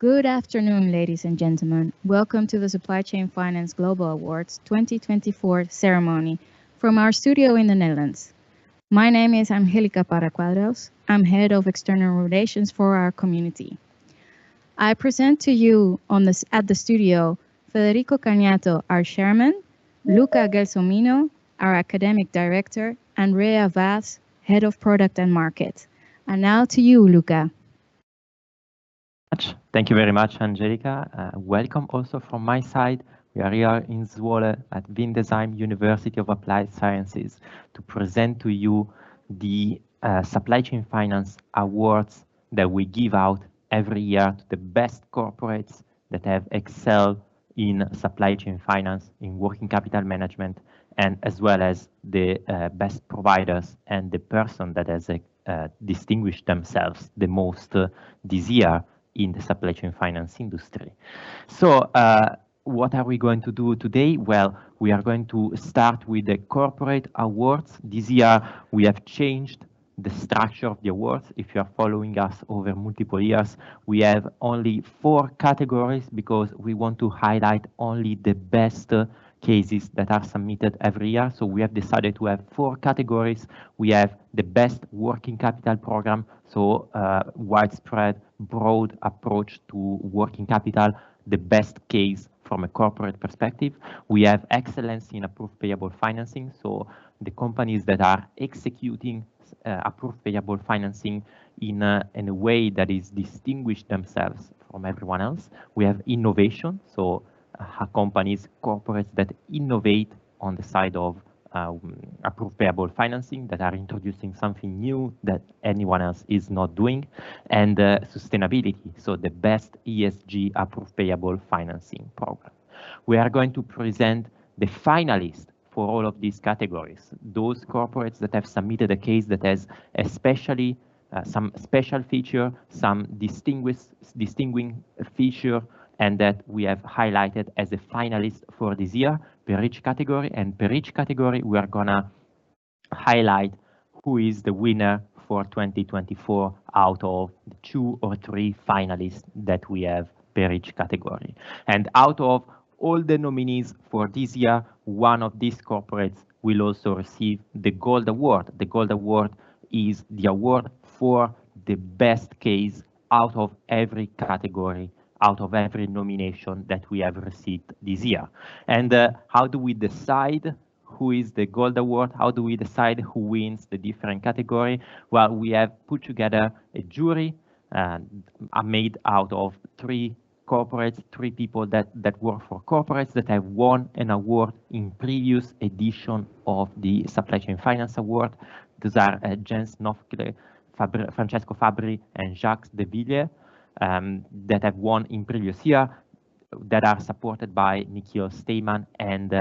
Good afternoon, ladies and gentlemen. Welcome to the Supply Chain Finance Global Awards 2024 ceremony from our studio in the Netherlands. My name is Angelica Paracuadros. I'm Head of External Relations for our community. I present to you at the studio Federico Cagnato, our Chairman, Luca Gelsomino, our Academic Director, and Rhea Vaz, Head of Product and Market. And now to you, Luca. Thank you very much, Angelica. Welcome also from my side. We are here in Zwolle at Windesheim University of Applied Sciences to present to you the Supply Chain Finance Awards that we give out every year to the best corporates that have excelled in supply chain finance, in working capital management, and as well as the best providers and the person that has distinguished themselves the most this year in the supply chain finance industry. So what are we going to do today? Well, we are going to start with the corporate awards. This year, we have changed the structure of the awards. If you are following us over multiple years, we have only 4 categories because we want to highlight only the best cases that are submitted every year. So we have decided to have 4 categories. We have the best working capital program, so widespread, broad approach to working capital, the best case from a corporate perspective. We have excellence in approved payable financing, so the companies that are executing approved payable financing in a way that is distinguished themselves from everyone else. We have innovation, so companies, corporates that innovate on the side of approved payable financing, that are introducing something new that anyone else is not doing, and sustainability, so the best ESG approved payable financing program. We are going to present the finalists for all of these categories, those corporates that have submitted a case that has especially some special feature, some distinguishing feature, and that we have highlighted as a finalist for this year per each category. And per each category, we are gonna highlight who is the winner for 2024 out of the 2 or 3 finalists that we have per each category. And out of all the nominees for this year, one of these corporates will also receive the Gold Award. The Gold Award is the award for the best case out of every category, out of every nomination that we have received this year. And how do we decide who is the Gold Award? How do we decide who wins the different category? Well, we have put together a jury made out of 3 corporates, 3 people that work for corporates that have won an award in previous edition of the Supply Chain Finance Award. Those are Jens Nofke, Francesco Fabri, and Jacques Deville, that have won in previous year, that are supported by Nikhil Steyman and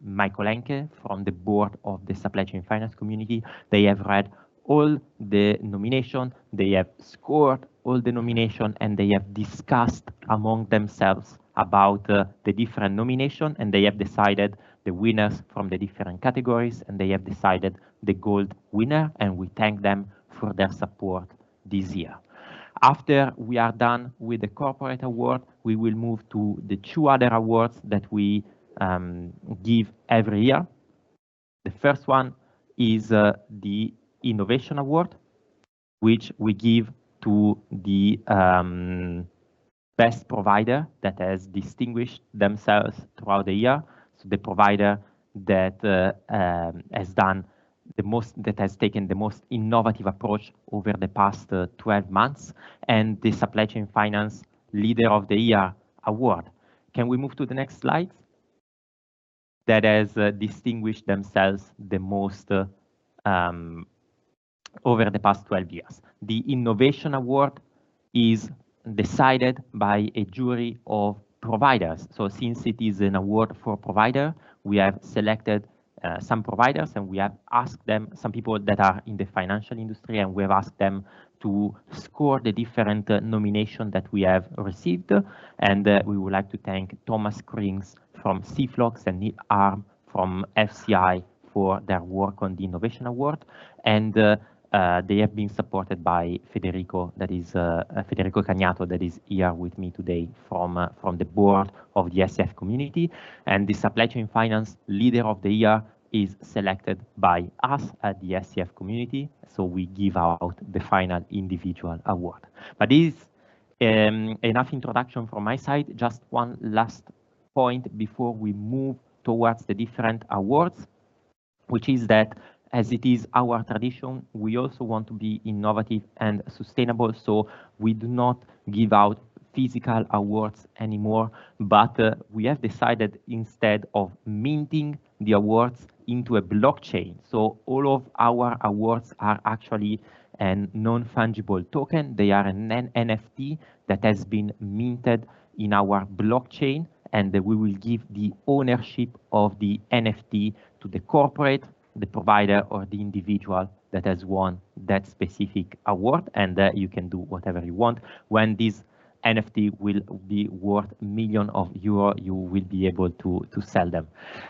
Michael Enke from the board of the Supply Chain Finance community. They have read all the nomination, they have scored all the nomination, and they have discussed among themselves about the different nomination, and they have decided the winners from the different categories, and they have decided the gold winner, and we thank them for their support this year. After we are done with the corporate award, we will move to the 2 other awards that we give every year. The first one is the Innovation Award, which we give to the best provider that has distinguished themselves throughout the year. So the provider that has done the most, that has taken the most innovative approach over the past 12 months, and the Supply Chain Finance Leader of the Year Award. Can we move to the next slide? That has distinguished themselves the most over the past 12 years. The Innovation Award is decided by a jury of providers. So since it is an award for provider, we have selected some providers, and we have asked them, some people that are in the financial industry, and we have asked them to score the different nominations that we have received. And we would like to thank Thomas Krings from CFLOX and Neil Arm from FCI for their work on the Innovation Award. And they have been supported by Federico, that is Federico Cagnato, that is here with me today from the board of the SCF community. And the Supply Chain Finance Leader of the Year is selected by us at the SCF community. So we give out the final individual award. But this is enough introduction from my side. Just one last point before we move towards the different awards, which is that as it is our tradition, we also want to be innovative and sustainable. So we do not give out physical awards anymore, but we have decided instead of minting the awards into a blockchain. So all of our awards are actually a non-fungible token. They are an NFT that has been minted in our blockchain, and we will give the ownership of the NFT to the corporate, the provider, or the individual that has won that specific award, and you can do whatever you want. When this NFT will be worth millions of euros, you will be able to sell them.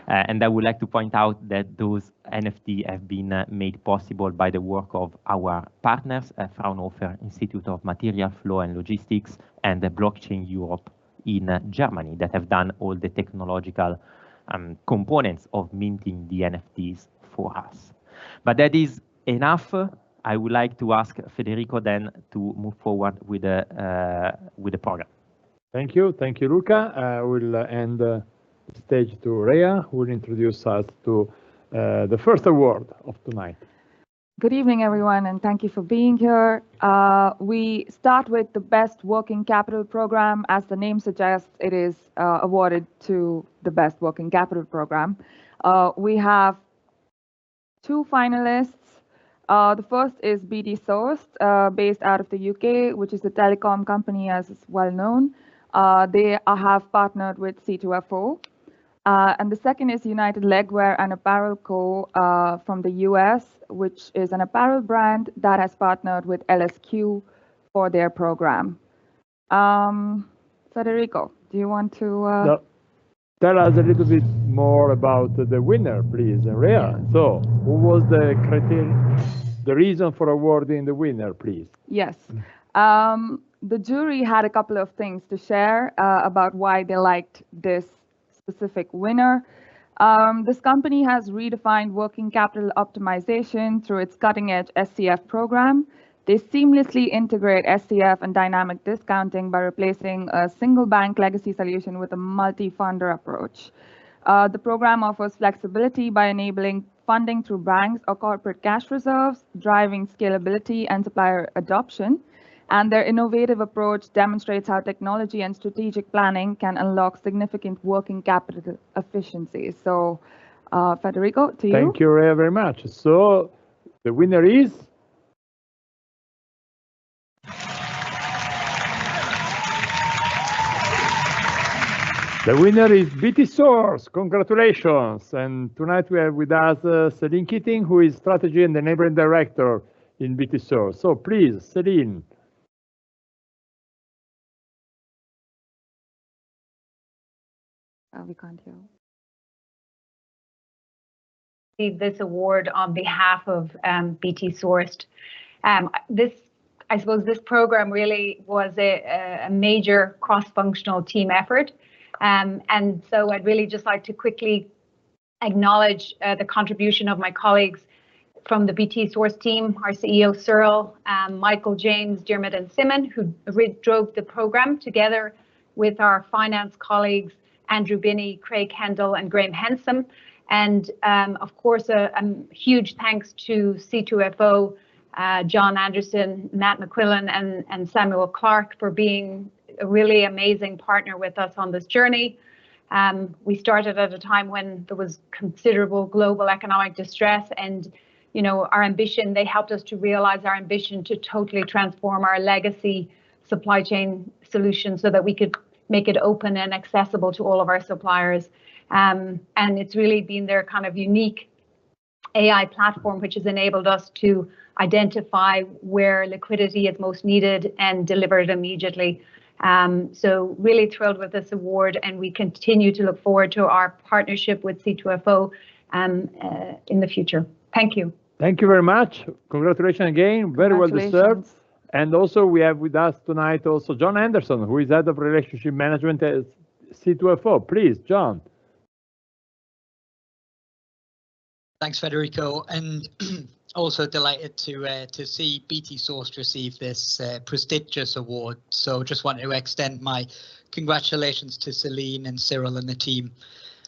And I would like to point out that those NFT have been made possible by the work of our partners, Fraunhofer Institute of Material Flow and Logistics and the Blockchain Europe in Germany, that have done all the technological components of minting the NFTs for us. But that is enough. I would like to ask Federico then to move forward with the program. Thank you, Luca. I will hand the stage to Rhea, who will introduce us to the first award of tonight. Good evening, everyone, and thank you for being here. We start with the Best Working Capital Program. As the name suggests, it is awarded to the Best Working Capital Program. We have two finalists. The first is BT Sourced, based out of the UK, which is a telecom company, as is well known. They have partnered with C2FO. And the second is United Legwear and Apparel Co. From the US, which is an apparel brand that has partnered with LSQ for their program. Federico, do you want to tell us a little bit more about the winner, please, Rhea? So, who was the criteria, the reason for awarding the winner, please? Yes. The jury had a couple of things to share about why they liked this specific winner. This company has redefined working capital optimization through its cutting-edge SCF program. They seamlessly integrate SCF and dynamic discounting by replacing a single bank legacy solution with a multi-funder approach. The program offers flexibility by enabling funding through banks or corporate cash reserves, driving scalability and supplier adoption. And their innovative approach demonstrates how technology and strategic planning can unlock significant working capital efficiencies. So, Federico, to you. Thank you very much. So, the winner is? The winner is BT Source. Congratulations. And tonight we have with us Céline Keating, who is Strategy and Enabling Director in BT Source. So, please, Céline. We can't hear. This award on behalf of BT Sourced. I suppose this program really was a major cross-functional team effort. And so I'd really just like to quickly acknowledge the contribution of my colleagues from the BT Source team, our CEO Cyril, Michael, James, Dermot and Simon, who drove the program together with our finance colleagues, Andrew Binney, Craig Kendall and Graham Hensom. And of course, a huge thanks to C2FO, John Anderson, Matt McQuillan and Samuel Clark for being a really amazing partner with us on this journey. We started at a time when there was considerable global economic distress, and you know, our ambition, they helped us to realize our ambition to totally transform our legacy supply chain solutions so that we could make it open and accessible to all of our suppliers. And it's really been their kind of unique AI platform, which has enabled us to identify where liquidity is most needed and deliver it immediately. So really thrilled with this award, and we continue to look forward to our partnership with C2FO in the future. Thank you. Thank you very much. Congratulations again. Very well deserved. And also we have with us tonight also John Anderson, who is Head of Relationship Management at C2FO. Please, John. Thanks, Federico, and also delighted to see BT Sourced receive this prestigious award. So just want to extend my congratulations to Celine and Cyril and the team.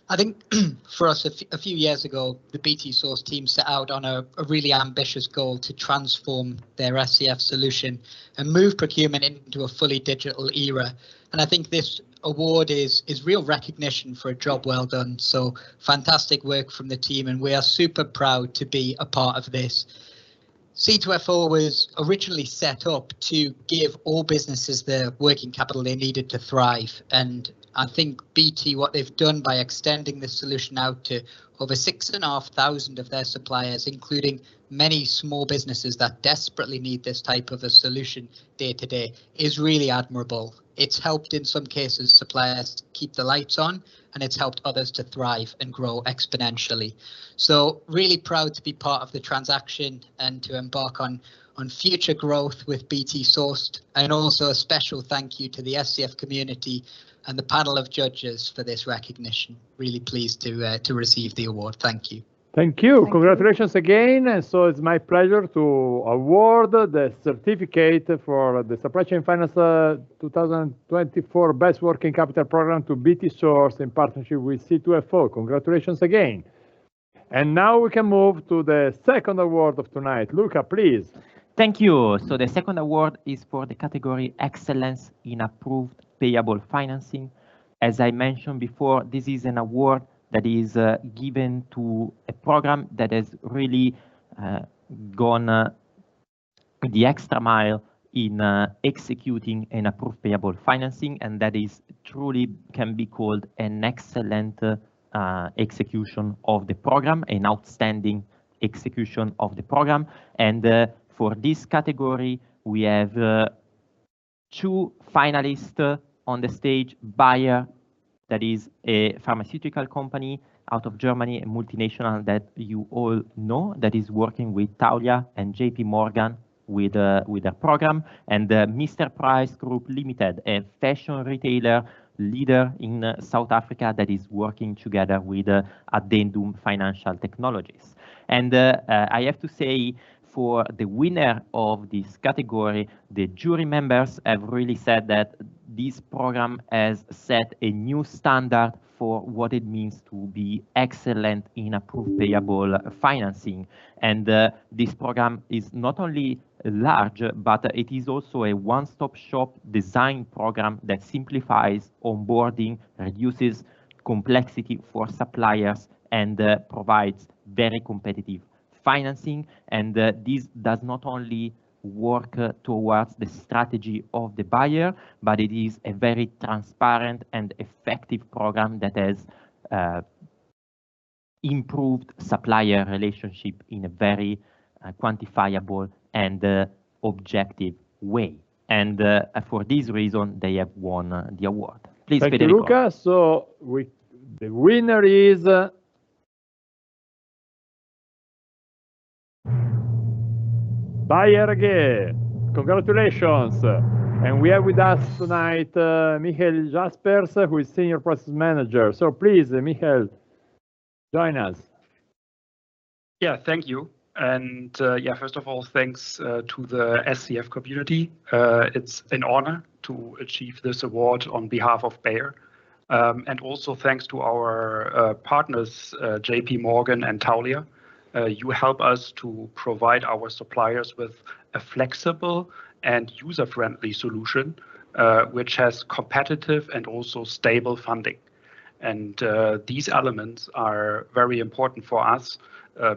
I think for us a few years ago, the BT Source team set out on a really ambitious goal to transform their SCF solution and move procurement into a fully digital era. And I think this award is real recognition for a job well done. So fantastic work from the team, and we are super proud to be a part of this. C2FO was originally set up to give all businesses the working capital they needed to thrive. And I think BT, what they've done by extending this solution out to over 6,500 of their suppliers, including many small businesses that desperately need this type of a solution day to day, is really admirable. It's helped in some cases suppliers keep the lights on, and it's helped others to thrive and grow exponentially. So really proud to be part of the transaction and to embark on future growth with BT Sourced, and also a special thank you to the SCF community and the panel of judges for this recognition. Really pleased to receive the award. Thank you. Thank you. Congratulations again. And so it's my pleasure to award the certificate for the Supply Chain Finance 2024 Best Working Capital Program to BT Source in partnership with C2FO. Congratulations again. And now we can move to the second award of tonight. Luca, please. Thank you. So the second award is for the category Excellence in Approved Payable Financing. As I mentioned before, this is an award that is given to a program that has really gone the extra mile in executing an approved payable financing, and that is truly can be called an excellent execution of the program, an outstanding execution of the program. And for this category, we have two finalists on the stage. Bayer, that is a pharmaceutical company out of Germany, a multinational that you all know, that is working with Taulia and JP Morgan with their program, and Mr. Price Group Limited, a fashion retailer leader in South Africa that is working together with Addendum Financial Technologies. And I have to say, for the winner of this category, the jury members have really said that this program has set a new standard for what it means to be excellent in approved payable financing. And this program is not only large, but it is also a one-stop shop design program that simplifies onboarding, reduces complexity for suppliers, and provides very competitive financing. And this does not only work towards the strategy of the buyer, but it is a very transparent and effective program that has improved supplier relationship in a very quantifiable and objective way. And for this reason, they have won the award. Please, thank Federico. you, Luca. So the winner is Bayer AG. Congratulations. And we have with us tonight Michael Jaspers, who is Senior Process Manager. So please, Michael, join us. Yeah, thank you. And yeah, first of all, thanks to the SCF community. It's an honor to achieve this award on behalf of Bayer. And also thanks to our partners, JP Morgan and Taulia. You help us to provide our suppliers with a flexible and user-friendly solution, which has competitive and also stable funding. And these elements are very important for us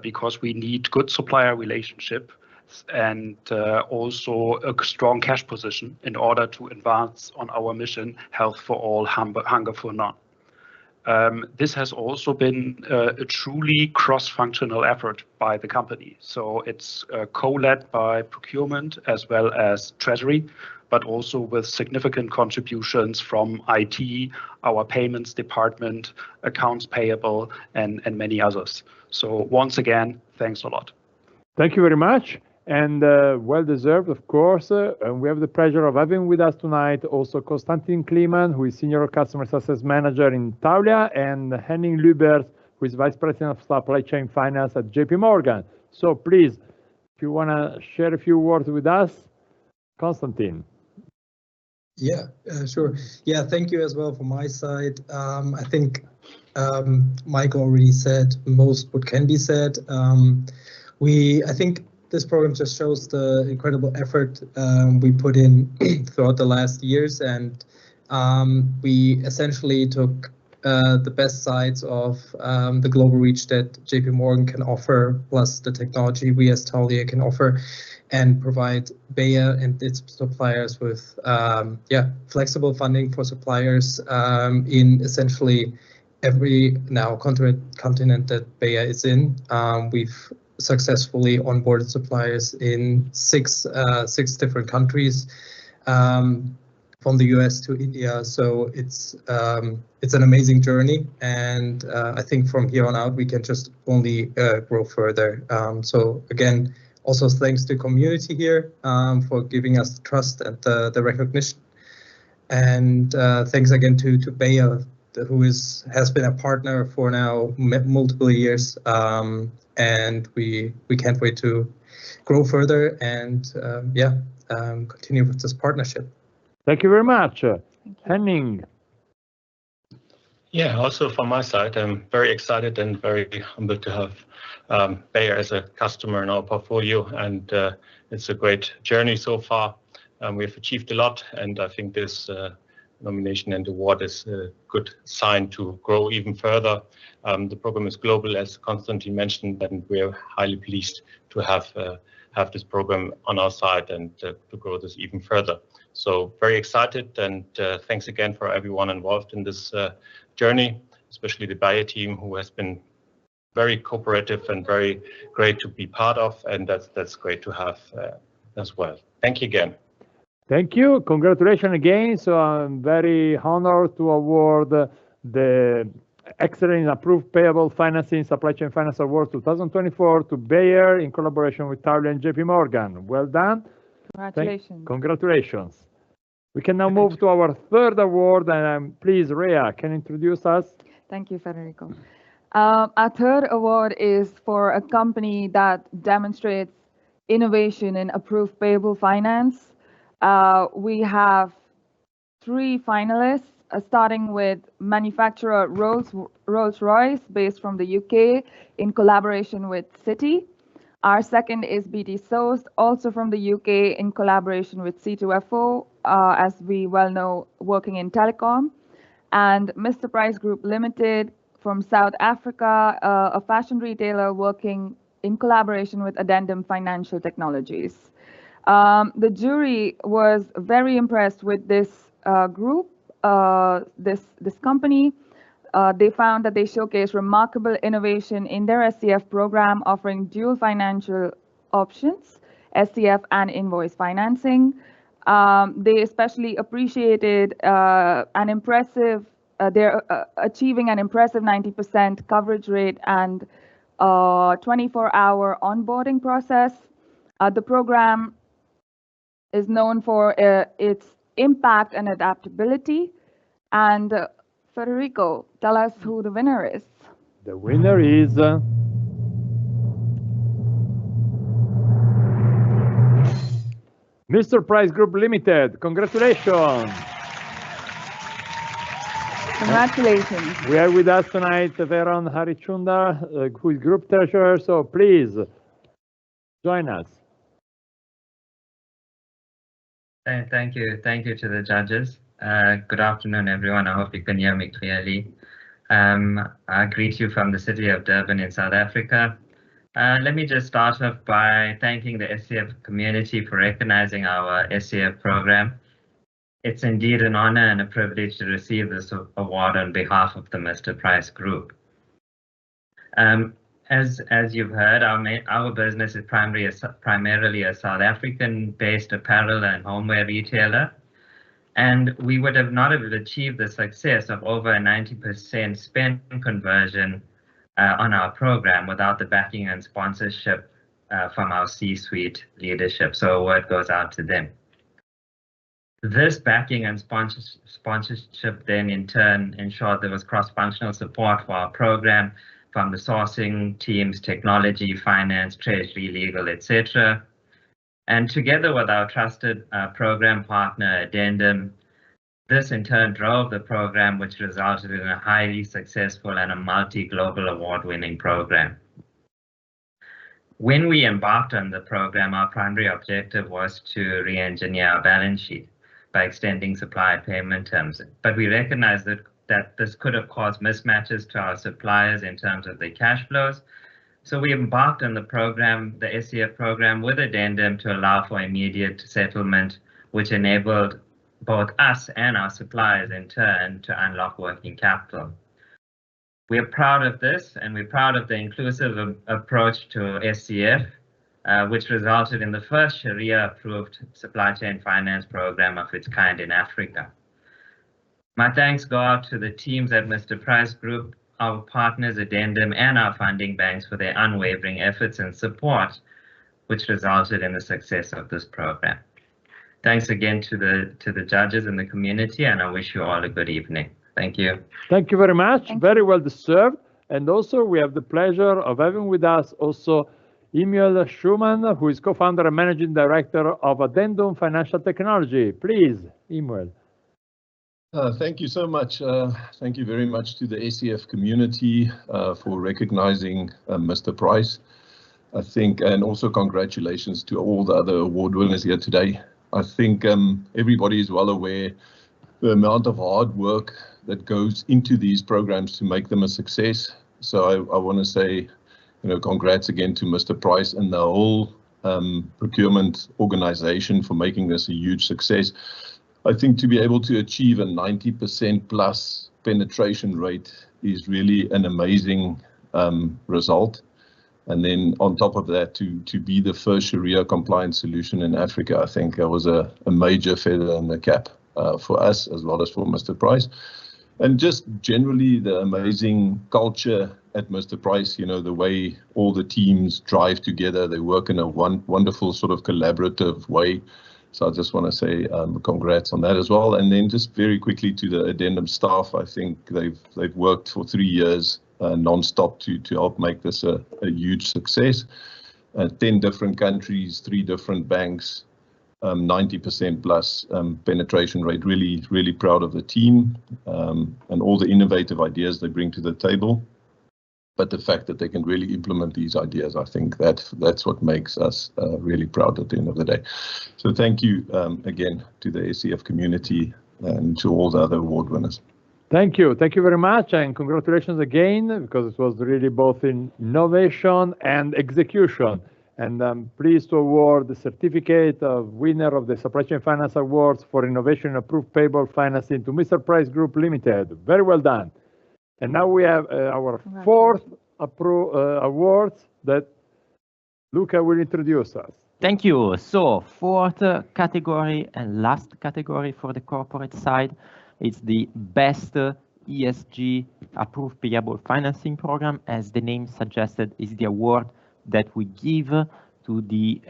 because we need good supplier relationship and also a strong cash position in order to advance on our mission, health for all, hunger for none. This has also been a truly cross-functional effort by the company. So it's co-led by procurement as well as treasury, but also with significant contributions from IT, our payments department, accounts payable, and many others. So once again, thanks a lot. Thank you very much, and well deserved, of course. And we have the pleasure of having with us tonight also Konstantin Kliman, who is Senior Customer Success Manager in Taulia, and Henning Lübers, who is Vice President of Supply Chain Finance at JP Morgan. So please, if you want to share a few words with us, Konstantin. Yeah, sure. Yeah, thank you as well from my side. I think Mike already said most what can be said. I think this program just shows the incredible effort we put in throughout the last years, and we essentially took the best sides of the global reach that JP Morgan can offer, plus the technology we as Taulia can offer, and provide Bayer and its suppliers with flexible funding for suppliers in essentially every now continent that Bayer is in. We've successfully onboarded suppliers in six different countries, from the US to India. So it's an amazing journey, and I think from here on out we can just only grow further. So again, also thanks to community here for giving us the trust and the recognition, and thanks again to Bayer, who has been a partner for now multiple years. And we can't wait to grow further and continue with this partnership. Thank you very much. Henning. Yeah, also from my side, I'm very excited and very humbled to have Bayer as a customer in our portfolio, and it's a great journey so far. We've achieved a lot, and I think this nomination and award is a good sign to grow even further. The program is global, as Konstantin mentioned, and we're highly pleased to have this program on our side and to grow this even further. So very excited, and thanks again for everyone involved in this journey, especially the Bayer team, who has been very cooperative and very great to be part of, and that's great to have as well. Thank you again. Thank you. Congratulations again. So I'm very honored to award the Excellent in Approved Payable Financing Supply Chain Finance Award 2024 to Bayer in collaboration with Taulia and JP Morgan. Well done. Congratulations. Congratulations. We can now move to our third award, and please, Rhea, can you introduce us? Thank you, Federico. Our third award is for a company that demonstrates innovation in approved payable finance. We have 3 finalists, starting with manufacturer Rolls-Royce, based from the UK, in collaboration with Citi. Our second is BT Sourced, also from the UK, in collaboration with C2FO, as we well know, working in telecom. And Mr. Price Group Limited from South Africa, a fashion retailer working in collaboration with Addendum Financial Technologies. The jury was very impressed with this group, this company. They found that they showcased remarkable innovation in their SCF program, offering dual financial options, SCF and invoice financing. They especially appreciated they're achieving an impressive 90% coverage rate and 24-hour onboarding process. The program is known for its impact and adaptability. And Federico, tell us who the winner is. The winner is Mr. Price Group Limited. Congratulations. Congratulations. We are with us tonight Veron Harichunda, who is Group Treasurer. So please join us. Thank you to the judges. Good afternoon, everyone. I hope you can hear me clearly. I greet you from the city of Durban in South Africa. Let me just start off by thanking the SCF community for recognizing our SCF program. It's indeed an honor and a privilege to receive this award on behalf of the Mr. Price Group. As you've heard, our business is primarily a South African-based apparel and homeware retailer, and we would have not have achieved the success of over a 90% spend conversion on our program without the backing and sponsorship from our C-suite leadership. So a word goes out to them. This backing and sponsorship then in turn ensured there was cross-functional support for our program from the sourcing teams, technology, finance, treasury, legal, etc. And together with our trusted program partner, Addendum, this in turn drove the program, which resulted in a highly successful and a multi-global award-winning program. When we embarked on the program, our primary objective was to re-engineer our balance sheet by extending supply payment terms. But we recognized that this could have caused mismatches to our suppliers in terms of their cash flows. So we embarked on the program, the SCF program, with Addendum to allow for immediate settlement, which enabled both us and our suppliers in turn to unlock working capital. We are proud of this, and we're proud of the inclusive approach to SCF, which resulted in the first Sharia-approved supply chain finance program of its kind in Africa. My thanks go out to the teams at Mr. Price Group, our partners Addendum, and our funding banks for their unwavering efforts and support, which resulted in the success of this program. Thanks again to the judges and the community, and I wish you all a good evening. Thank you. Thank you very much. Very well deserved. And also we have the pleasure of having with us also Emil Schumann, who is co-founder and managing director of Addendum Financial Technology. Please, Emil. Thank you so much. Thank you very much to the SCF community for recognizing Mr. Price. I think, and also congratulations to all the other award winners here today. I think everybody is well aware the amount of hard work that goes into these programs to make them a success. So I want to say, congrats again to Mr. Price and the whole procurement organization for making this a huge success. I think to be able to achieve a 90% plus penetration rate is really an amazing result. And then on top of that, to be the first Sharia compliant solution in Africa, I think that was a major feather in the cap for us as well as for Mr. Price. And just generally the amazing culture at Mr. Price, the way all the teams drive together, they work in a wonderful sort of collaborative way. So I just want to say congrats on that as well. And then just very quickly to the Addendum staff, I think they've worked for 3 years non-stop to help make this a huge success. 10 different countries, 3 different banks, 90% plus penetration rate. Really, really proud of the team and all the innovative ideas they bring to the table. But the fact that they can really implement these ideas, I think that's what makes us really proud at the end of the day. So thank you again to the SCF community and to all the other award winners. Thank you. Thank you very much. And congratulations again, because it was really both in innovation and execution. And I'm pleased to award the certificate of winner of the Supply Chain Finance Awards for Innovation in Approved Payable Financing to Mr. Price Group Limited. Very well done. And now we have our 4th awards that Luca will introduce us. Thank you. So 4th category and last category for the corporate side, it's the best ESG approved payable financing program. As the name suggested, is the award that we give to the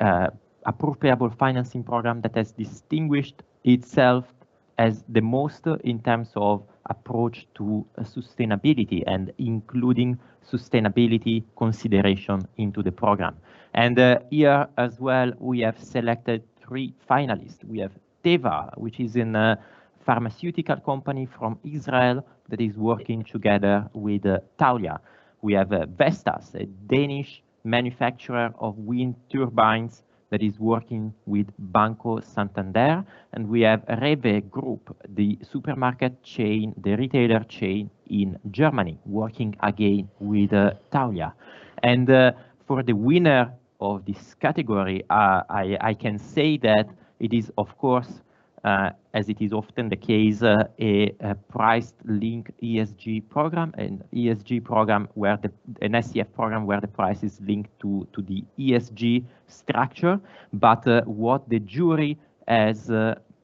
approved payable financing program that has distinguished itself as the most in terms of approach to sustainability and including sustainability consideration into the program. And here as well, we have selected 3 finalists. We have Teva, which is a pharmaceutical company from Israel that is working together with Taulia. We have Vestas, a Danish manufacturer of wind turbines that is working with Banco Santander. And we have Rewe Group, the supermarket chain, the retailer chain in Germany, working again with Taulia. And for the winner of this category, I can say that it is, of course, as it is often the case, a price-linked ESG program, an ESG program where an SCF program where the price is linked to the ESG structure. But what the jury has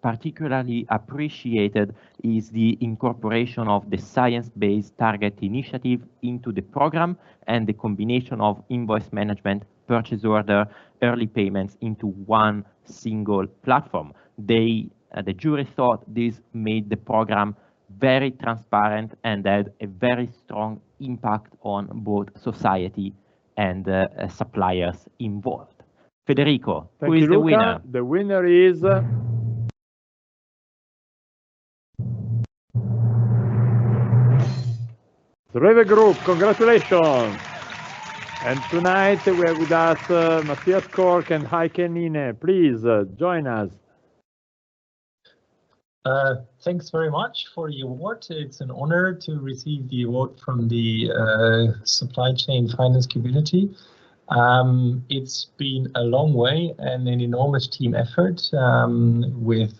particularly appreciated is the incorporation of the science-based target initiative into the program and the combination of invoice management, purchase order, early payments into one single platform. The jury thought this made the program very transparent and had a very strong impact on both society and suppliers involved. Federico, who is the winner? The winner is the REWE Group. Congratulations! And tonight we have with us Matthias Kork and Heike Nine. Please join us. Thanks very much for the award. It's an honor to receive the award from the supply chain finance community. It's been a long way and an enormous team effort with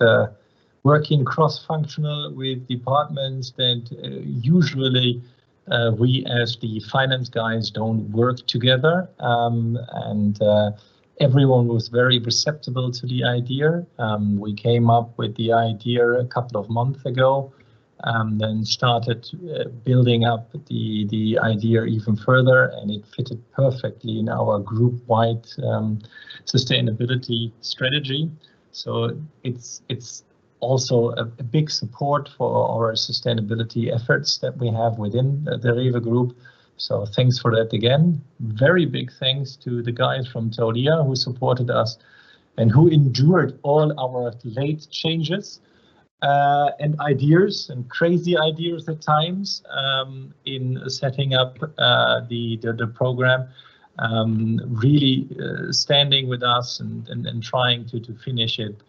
working cross-functional with departments that usually we as the finance guys don't work together, and everyone was very receptive to the idea. We came up with the idea a couple of months ago, then started building up the idea even further, and it fitted perfectly in our group-wide sustainability strategy. So it's also a big support for our sustainability efforts that we have within the REWE Group. So thanks for that again. Very big thanks to the guys from Taulia who supported us and who endured all our late changes and ideas and crazy ideas at times in setting up the program. Really standing with us and trying to finish it.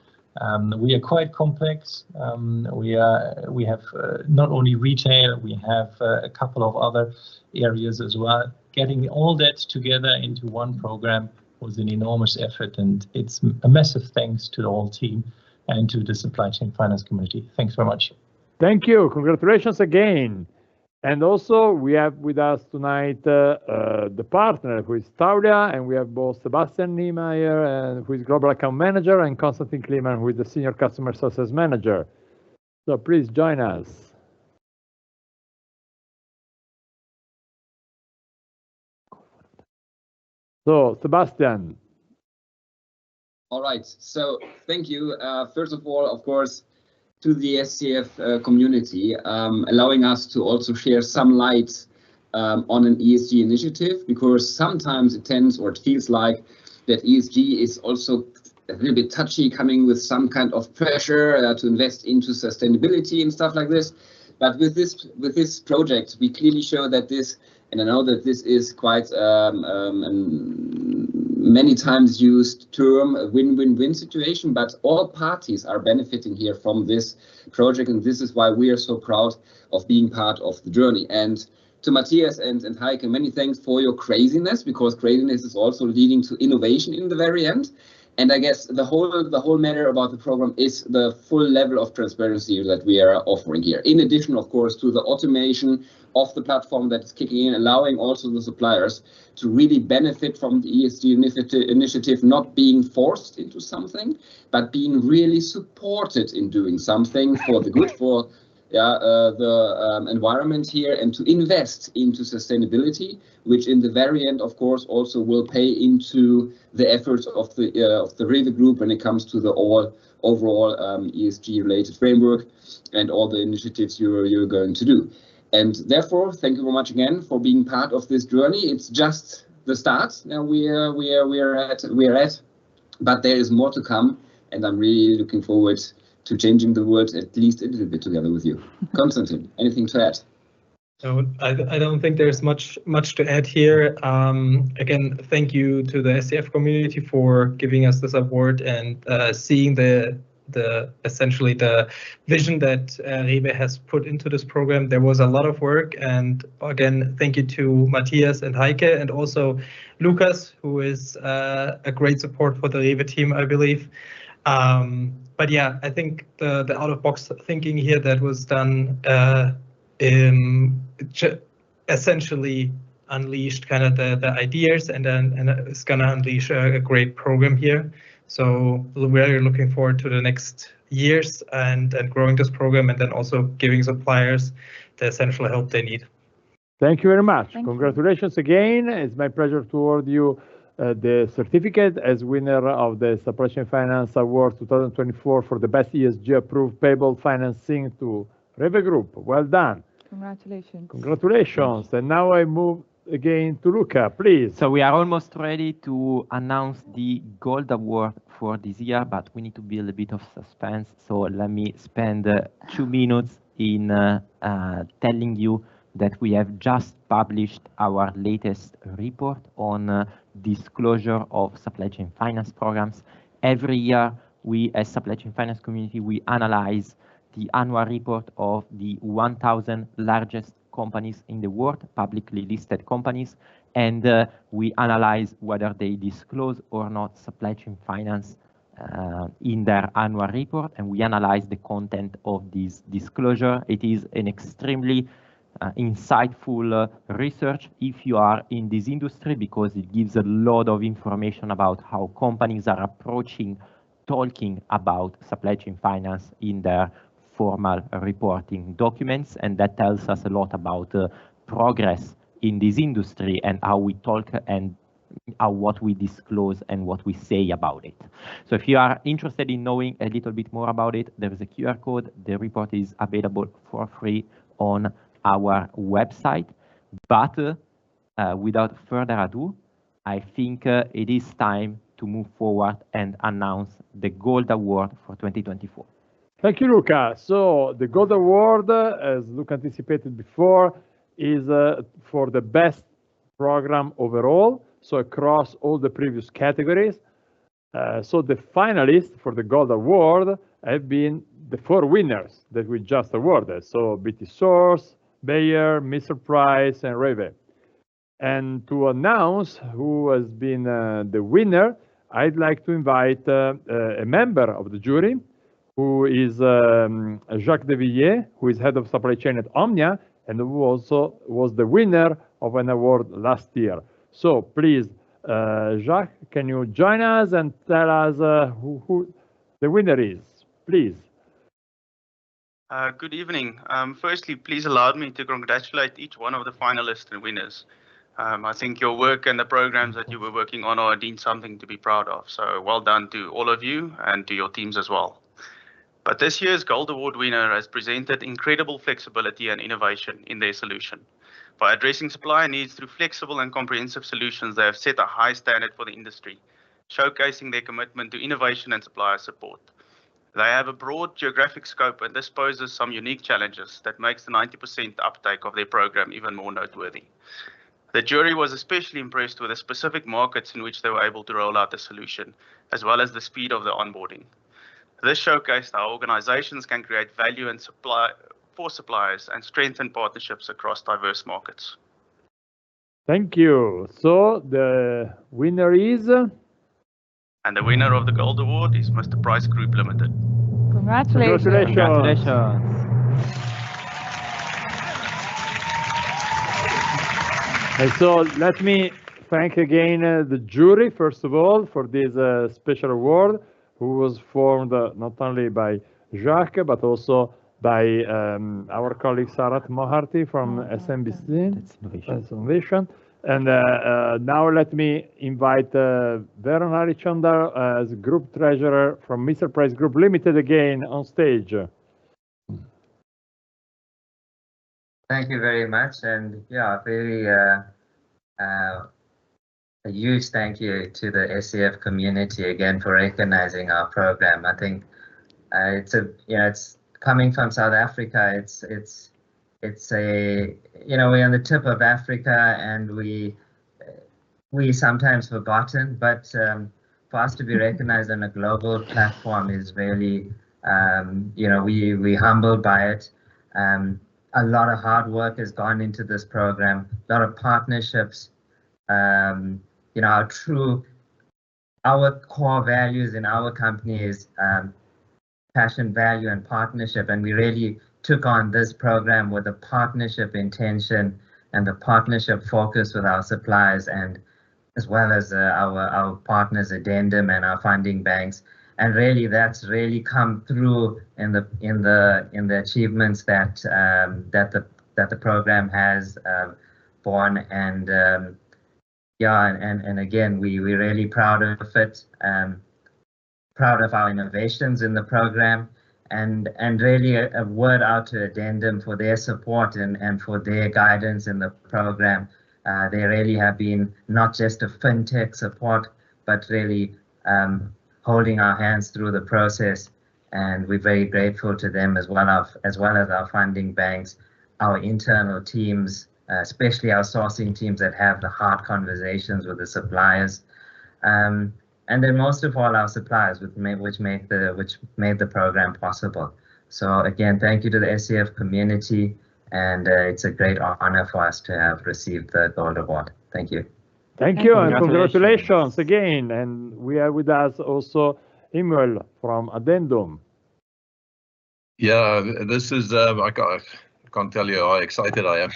We are quite complex. We have not only retail, we have a couple of other areas as well. Getting all that together into one program was an enormous effort, and it's a massive thanks to the whole team and to the supply chain finance community. Thanks very much. Thank you. Congratulations again. And also we have with us tonight the partner who is Taulia, and we have both Sebastian Niemeyer, who is Global Account Manager, and Konstantin Kliman, who is the Senior Customer Success Manager. So please join us. So Sebastian. All right, so thank you. First of all, of course, to the SCF community, allowing us to also share some light on an ESG initiative, because sometimes it tends or it feels like that ESG is also a little bit touchy, coming with some kind of pressure to invest into sustainability and stuff like this. But with this project, we clearly show that this, and I know that this is quite many times used term, a win-win-win situation, but all parties are benefiting here from this project, and this is why we are so proud of being part of the journey. And to Matthias and Heike, many thanks for your craziness, because craziness is also leading to innovation in the very end. And I guess the whole matter about the program is the full level of transparency that we are offering here. In addition, of course, to the automation of the platform that is kicking in, allowing also the suppliers to really benefit from the ESG initiative, not being forced into something, but being really supported in doing something for the good, for the environment here, and to invest into sustainability, which in the very end, of course, also will pay into the efforts of the REWE Group when it comes to the overall ESG related framework and all the initiatives you're going to do. And therefore, thank you very much again for being part of this journey. It's just the start. Now we are at, but there is more to come, and I'm really looking forward to changing the world at least a little bit together with you. Konstantin, anything to add? No, I don't think there's much to add here. Again, thank you to the SCF community for giving us this award and seeing essentially the vision that REWE has put into this program. There was a lot of work, and again, thank you to Matthias and Heike, and also Lucas, who is a great support for the REWE team, I believe. But yeah, I think the out-of-box thinking here that was done essentially unleashed kind of the ideas, and it's gonna unleash a great program here. So we're looking forward to the next years and growing this program, and then also giving suppliers the essential help they need. Thank you very much. Thank Congratulations again. It's my pleasure to award you the certificate as winner of the Supply Chain Finance Award 2024 for the best ESG approved payable financing to REVE Group. Well done. Congratulations. Congratulations. And now I move again to Luca, please. So we are almost ready to announce the Gold Award for this year, but we need to build a bit of suspense. So let me spend 2 minutes in telling you that we have just published our latest report on disclosure of supply chain finance programs. Every year, we as supply chain finance community, we analyze the annual report of the 1,000 largest companies in the world, publicly listed companies, and we analyze whether they disclose or not supply chain finance in their annual report, and we analyze the content of this disclosure. It is an extremely insightful research if you are in this industry, because it gives a lot of information about how companies are approaching talking about supply chain finance in their formal reporting documents, and that tells us a lot about progress in this industry and how we talk and what we disclose and what we say about it. So if you are interested in knowing a little bit more about it, there is a QR code. The report is available for free on our website. But without further ado, I think it is time to move forward and announce the Gold Award for 2024. Thank you, Luca. So the Gold Award, as Luca anticipated before, is for the best program overall, so across all the previous categories. So the finalists for the Gold Award have been the 4 winners that we just awarded. So BT Source, Bayer, Mr. Price, and REVE. And to announce who has been the winner, I'd like to invite a member of the jury, who is Jacques Devilliers, who is head of supply chain at Omnia, and who also was the winner of an award last year. So please, Jacques, can you join us and tell us who the winner is, please? Good evening. Firstly, please allow me to congratulate each one of the finalists and winners. I think your work and the programs that you were working on are indeed something to be proud of. So well done to all of you and to your teams as well. But this year's Gold Award winner has presented incredible flexibility and innovation in their solution. By addressing supplier needs through flexible and comprehensive solutions, they have set a high standard for the industry, showcasing their commitment to innovation and supplier support. They have a broad geographic scope, and this poses some unique challenges that makes the 90% uptake of their program even more noteworthy. The jury was especially impressed with the specific markets in which they were able to roll out the solution, as well as the speed of the onboarding. This showcased how organizations can create value and for suppliers and strengthen partnerships across diverse markets. Thank you. So the winner is? And the winner of the Gold Award is Mr. Price Group Limited. Congratulations. Congratulations. And so let me thank again the jury, first of all, for this special award, who was formed not only by Jacques, but also by our colleague Sarat Moharty from SMBC. That's innovation. And now let me invite Veron Harichandar as Group Treasurer from Mr. Price Group Limited again on stage. Thank you very much, and yeah, a huge thank you to the SCF community again for recognizing our program. I think it's coming from South Africa. It's a we're on the tip of Africa, and we sometimes forgotten, but for us to be recognized on a global platform is really we humbled by it. A lot of hard work has gone into this program, a lot of partnerships. Our core values in our company is passion, value, and partnership, and we really took on this program with a partnership intention and the partnership focus with our suppliers, and as well as our partners Addendum and our funding banks. And really, that's really come through in the achievements that the program has borne. And yeah, and again, we're really proud of it, proud of our innovations in the program, and really a word out to Addendum for their support and for their guidance in the program. They really have been not just a fintech support, but really holding our hands through the process. And we're very grateful to them as well as our funding banks, our internal teams, especially our sourcing teams that have the hard conversations with the suppliers, and then most of all our suppliers, which made the program possible. So again, thank you to the SCF community, and it's a great honor for us to have received the Gold Award. Thank you. Thank you, and congratulations again. And we have with us also Immanuel from Addendum. Yeah, this is I can't tell you how excited I am.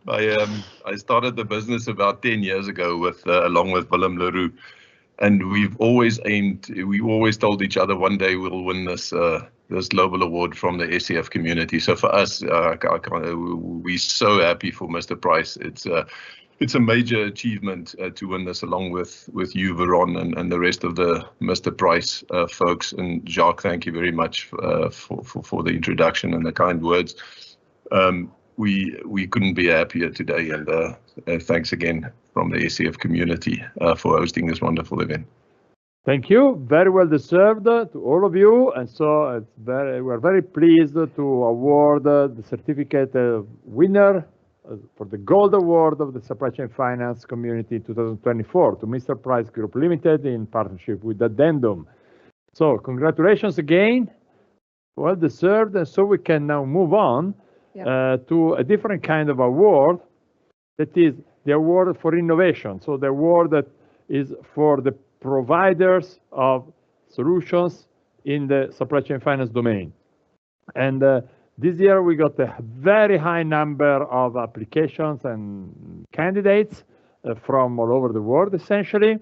I started the business about 10 years ago with along with Willem Leroux, and we always told each other one day we'll win this global award from the SCF community. So for us, we're so happy for Mr. Price. It's a major achievement to win this along with you, Veron, and the rest of the Mr. Price folks. And Jacques, thank you very much for the introduction and the kind words. We couldn't be happier today, and thanks again from the SCF community for hosting this wonderful event. Thank you. Very well deserved to all of you. And so we're very pleased to award the certificate winner for the Gold Award of the Supply Chain Finance Community 2024 to Mr. Price Group Limited in partnership with Addendum. So congratulations again, well deserved. And so we can now move on to a different kind of award, that is the award for innovation. So the award that is for the providers of solutions in the supply chain finance domain. And this year we got a very high number of applications and candidates from all over the world, essentially.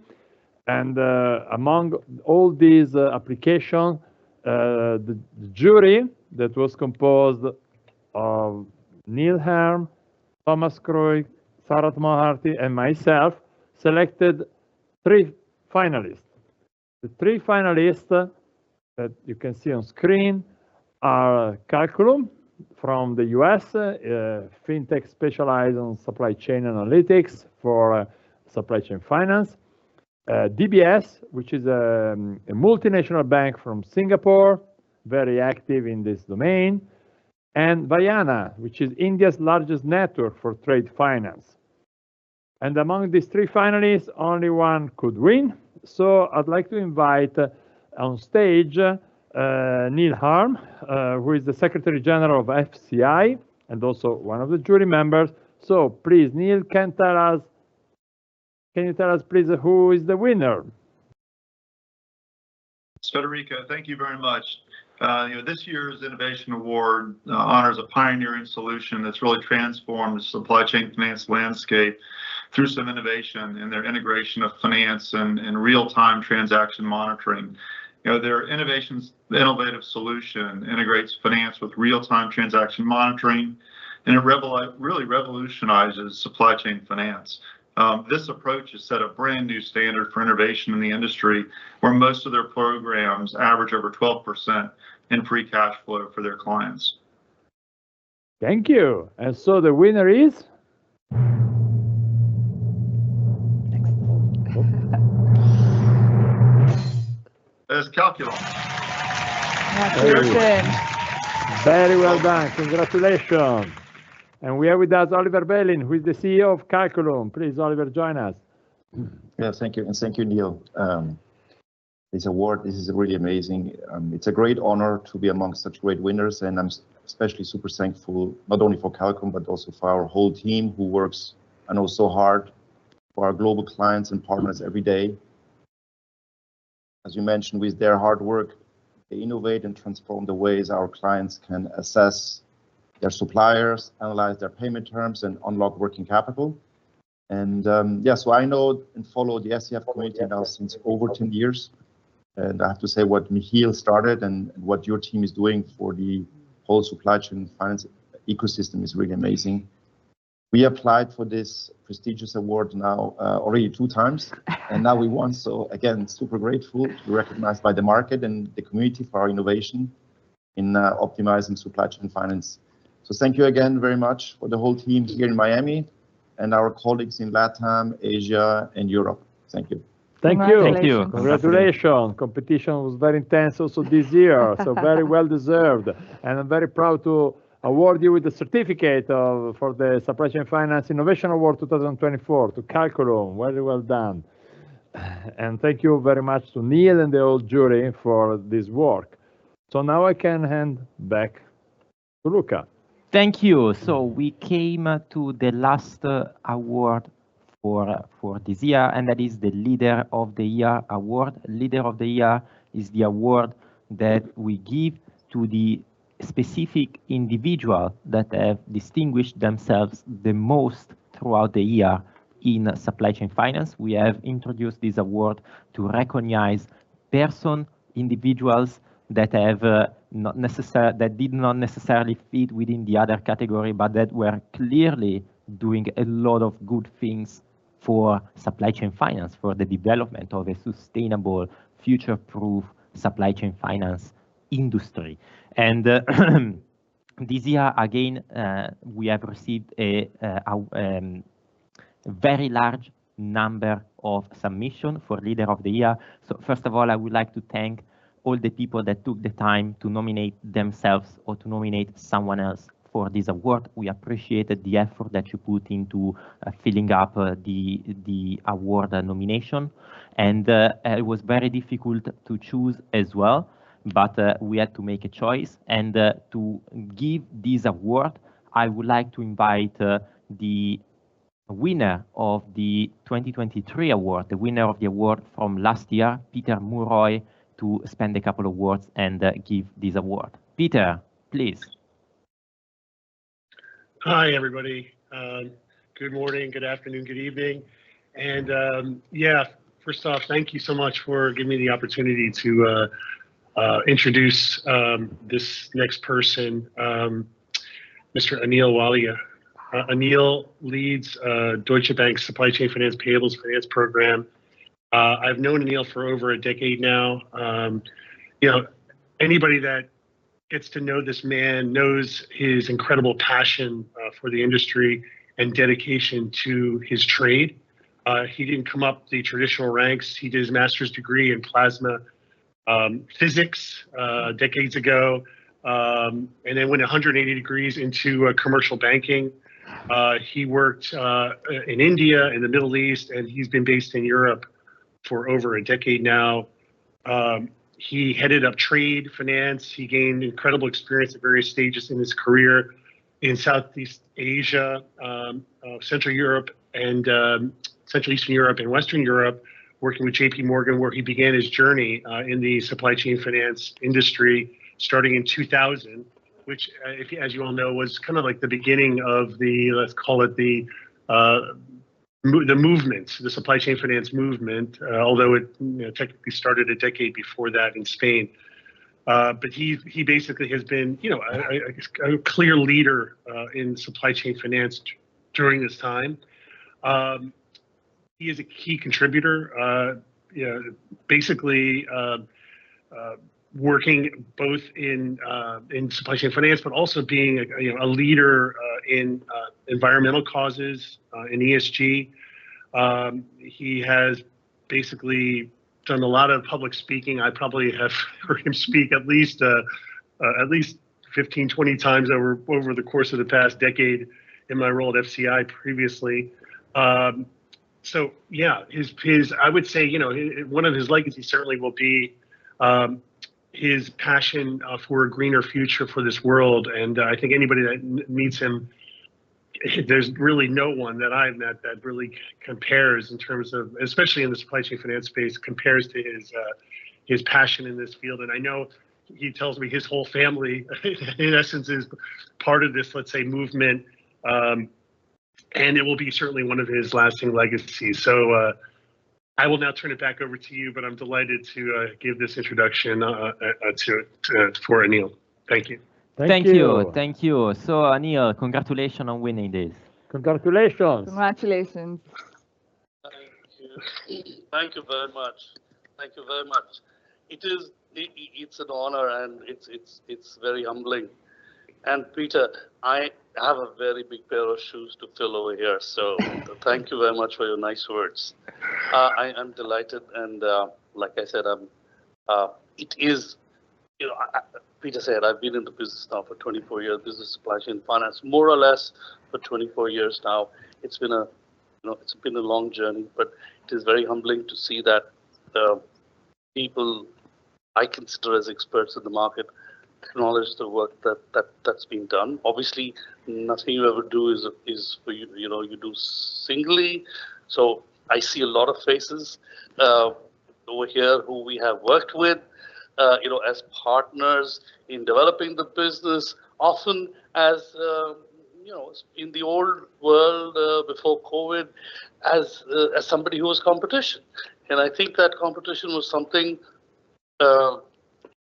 And among all these applications, the jury that was composed of Neil Herm, Thomas Croy, Sarat Moharty, and myself selected 3 finalists. The 3 finalists that you can see on screen are Calculum from the US, fintech specialized on supply chain analytics for supply chain finance. DBS, which is a multinational bank from Singapore, very active in this domain. And Vayana, which is India's largest network for trade finance. And among these 3 finalists, only one could win. So I'd like to invite on stage Neil Herm, who is the Secretary General of FCI and also one of the jury members. So please, Neil, can you tell us, please, who is the winner? Federico, thank you very much. This year's Innovation Award honors a pioneering solution that's really transformed the supply chain finance landscape through some innovation in their integration of finance and real-time transaction monitoring. Their innovative solution integrates finance with real-time transaction monitoring, and it really revolutionizes supply chain finance. This approach has set a brand new standard for innovation in the industry, where most of their programs average over 12% in free cash flow for their clients. Thank you. And so the winner is? As Calculum. Very well done. Congratulations. And we are with us Oliver Bellin, who is the CEO of Calculum. Please, Oliver, join us. Yeah, thank you. And thank you, Neil. This award, this is really amazing. It's a great honor to be among such great winners. And I'm especially super thankful, not only for Calculum, but also for our whole team who works, I know, so hard for our global clients and partners every day. As you mentioned, with their hard work, they innovate and transform the ways our clients can assess their suppliers, analyze their payment terms, and unlock working capital. And yeah, so I know and follow the SCF community now since over 10 years. And I have to say what Michiel started and what your team is doing for the whole supply chain finance ecosystem is really amazing. We applied for this prestigious award now already 2 times, and now we won. So again, super grateful to be recognized by the market and the community for our innovation in optimizing supply chain finance. So thank you again very much for the whole team here in Miami and our colleagues in LATAM, Asia, and Europe. Thank you. Thank you. Thank you. Congratulations. Competition was very intense also this year, so very well deserved. And I'm very proud to award you with the certificate for the Supply Chain Finance Innovation Award 2024 to Calculum. Very well done. And thank you very much to Neil and the whole jury for this work. So now I can hand back to Luca. Thank you. So we came to the last award for this year, and that is the Leader of the Year award. Leader of the Year is the award that we give to the specific individual that have distinguished themselves the most throughout the year in supply chain finance. We have introduced this award to recognize individuals that have that did not necessarily fit within the other category, but that were clearly doing a lot of good things for supply chain finance, for the development of a sustainable, future-proof supply chain finance industry. And this year, again, we have received a very large number of submissions for Leader of the Year. So first of all, I would like to thank all the people that took the time to nominate themselves or to nominate someone else for this award. We appreciated the effort that you put into filling up the award nomination. And it was very difficult to choose as well, but we had to make a choice. And to give this award, I would like to invite the winner of the 2023 award, the winner of the award from last year, Peter Muroy, to spend a couple of words and give this award. Peter, please. Hi, everybody. Good morning, good afternoon, good evening. And yeah, first off, thank you so much for giving me the opportunity to introduce this next person, Mr. Anil Walia. Anil leads Deutsche Bank's Supply Chain Finance Payables Finance Program. I've known Anil for over a decade now. You know, anybody that gets to know this man knows his incredible passion for the industry and dedication to his trade. He didn't come up the traditional ranks. He did his master's degree in plasma physics decades ago, and then went 180 degrees into commercial banking. He worked in India, in the Middle East, and he's been based in Europe for over a decade now. He headed up trade finance. He gained incredible experience at various stages in his career in Southeast Asia, Central Europe, and Central Eastern Europe and Western Europe, working with JP Morgan, where he began his journey in the supply chain finance industry starting in 2000, which, as you all know, was kind of like the beginning of the, let's call it the movement, the supply chain finance movement, although it technically started a decade before that in Spain. But he basically has been, a clear leader in supply chain finance during this time. He is a key contributor, basically working both in supply chain finance, but also being a leader in environmental causes, in ESG. He has basically done a lot of public speaking. I probably have heard him speak at least 15, 20 times over the course of the past decade in my role at FCI previously. So yeah, I would say, one of his legacies certainly will be his passion for a greener future for this world. And I think anybody that meets him, there's really no one that I've met that really compares in terms of, especially in the supply chain finance space, compares to his passion in this field. And I know he tells me his whole family, in essence, is part of this, let's say, movement. And it will be certainly one of his lasting legacies. So I will now turn it back over to you, but I'm delighted to give this introduction for Anil. Thank you. Thank you. So Anil, congratulations on winning this. Congratulations. Congratulations. Thank you very much. Thank you very much. It's an honor, and it's very humbling. And Peter, I have a very big pair of shoes to fill over here. So thank you very much for your nice words. I'm delighted, and like I said, it is, you know, Peter said, I've been in the business now for 24 years, business, supply chain, finance, more or less for 24 years now. It's been a, it's been a long journey, but it is very humbling to see that people I consider as experts in the market acknowledge the work that's being done. Obviously, nothing you ever do is for you. You do singly. So I see a lot of faces over here who we have worked with, as partners in developing the business. Often as in the old world before COVID, as somebody who was competition, and I think that competition was something.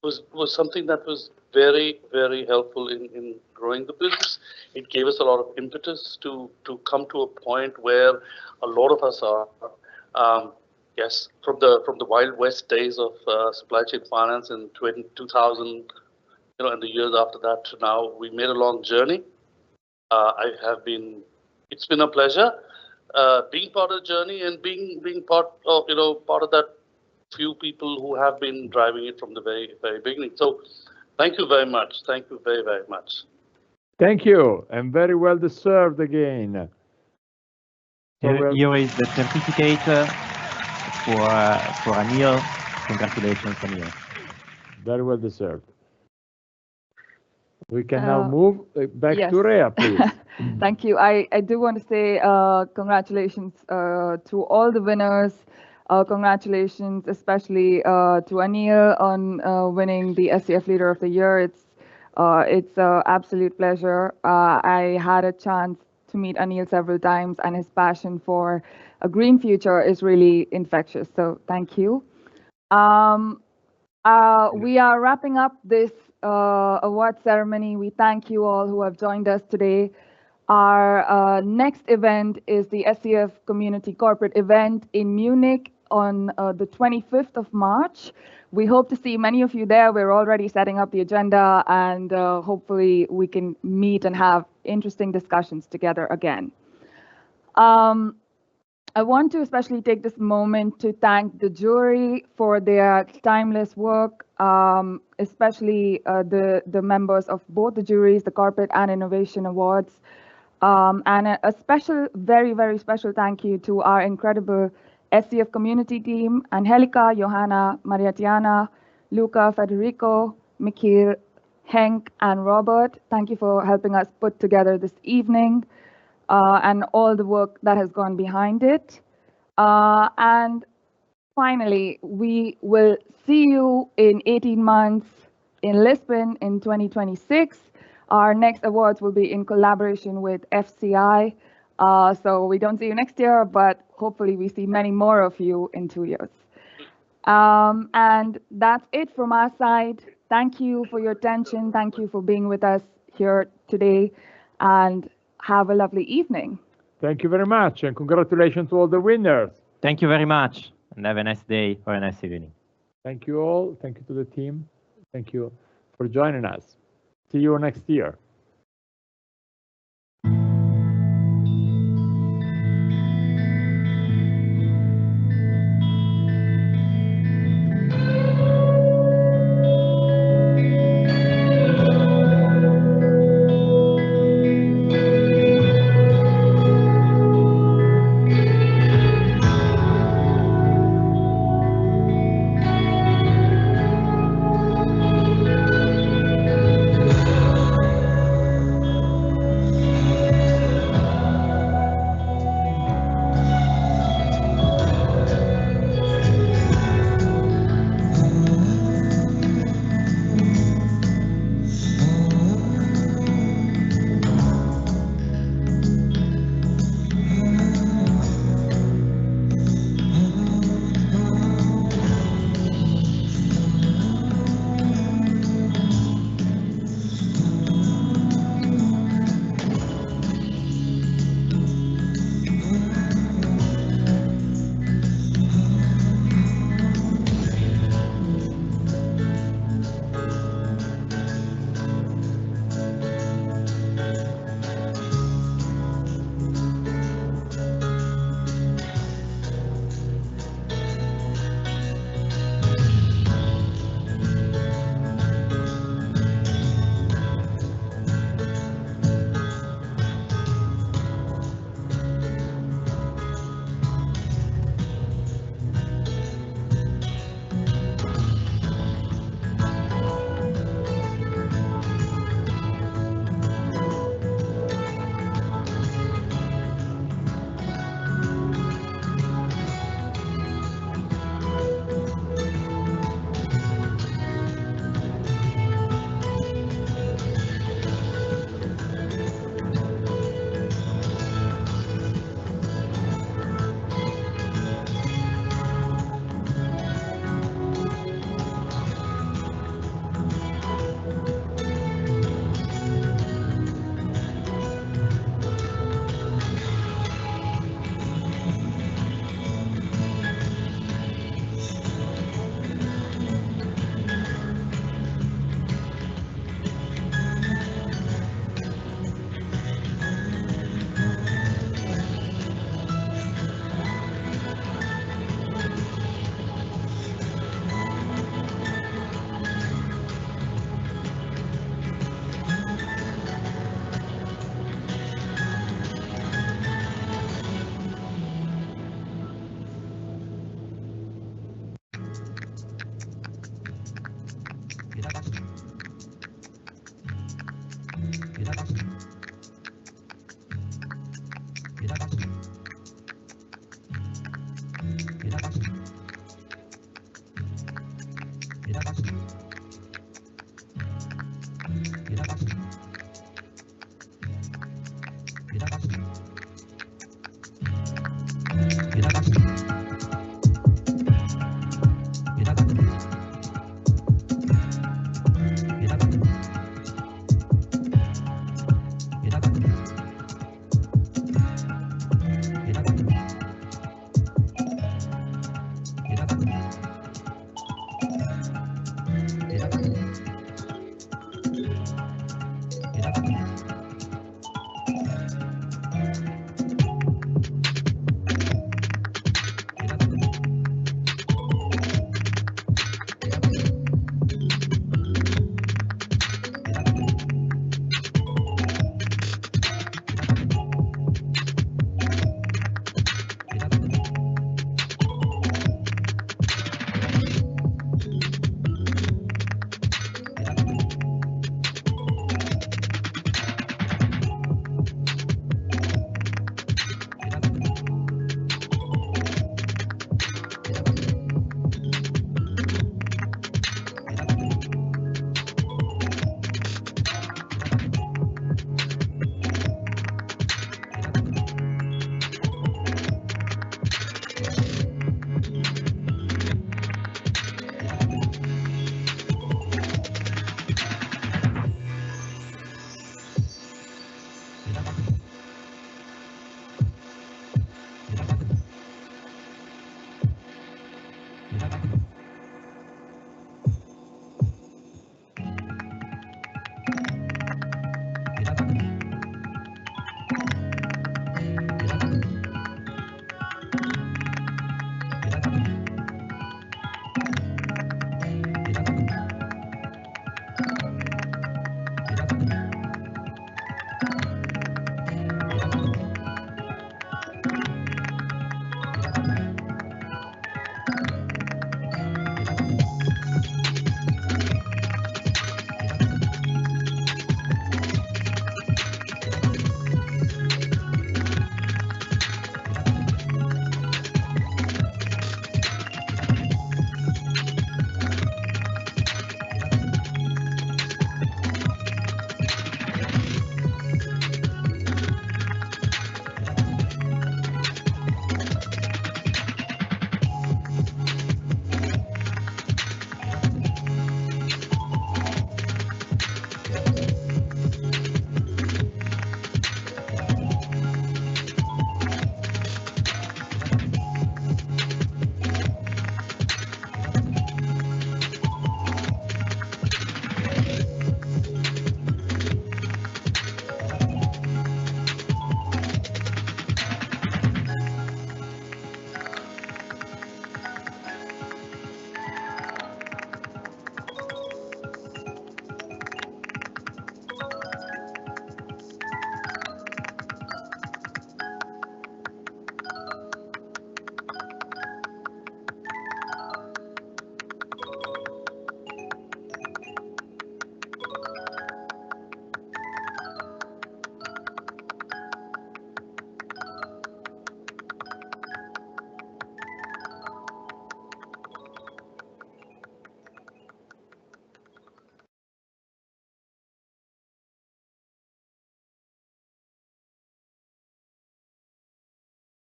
Was something that was very, very helpful in growing the business. It gave us a lot of impetus to come to a point where a lot of us are, yes, from the Wild West days of supply chain finance in 2000, and the years after that to now. We made a long journey. It's been a pleasure being part of the journey and being part of that few people who have been driving it from the very, very beginning. So thank you very much. Thank you very, very much. Thank you, and very well deserved again. Here is the certificate for Anil. Congratulations, Anil. Very well deserved. We can now move back to Rhea, please. Thank you. I do want to say congratulations to all the winners. Congratulations, especially to Anil on winning the SCF Leader of the Year. It's an absolute pleasure. I had a chance to meet Anil several times, and his passion for a green future is really infectious. So thank you. We are wrapping up this award ceremony. We thank you all who have joined us today. Our next event is the SCF Community Corporate event in Munich on the 25th of March. We hope to see many of you there. We're already setting up the agenda, and hopefully we can meet and have interesting discussions together again. I want to especially take this moment to thank the jury for their timeless work, especially the members of both the juries, the Corporate and Innovation Awards. And a special, very, very special thank you to our incredible SCF community team: Angelica, Johanna, Mariatiana, Luca, Federico, Mikhail, Henk, and Robert. Thank you for helping us put together this evening and all the work that has gone behind it. And finally, we will see you in 18 months in Lisbon in 2026. Our next awards will be in collaboration with FCI. So we don't see you next year, but hopefully we see many more of you in 2 years. And that's it from our side. Thank you for your attention. Thank you for being with us here today, and have a lovely evening. Thank you very much, and congratulations to all the winners. Thank you very much, and have a nice day or a nice evening. Thank you all. Thank you to the team. Thank you for joining us. See you next year.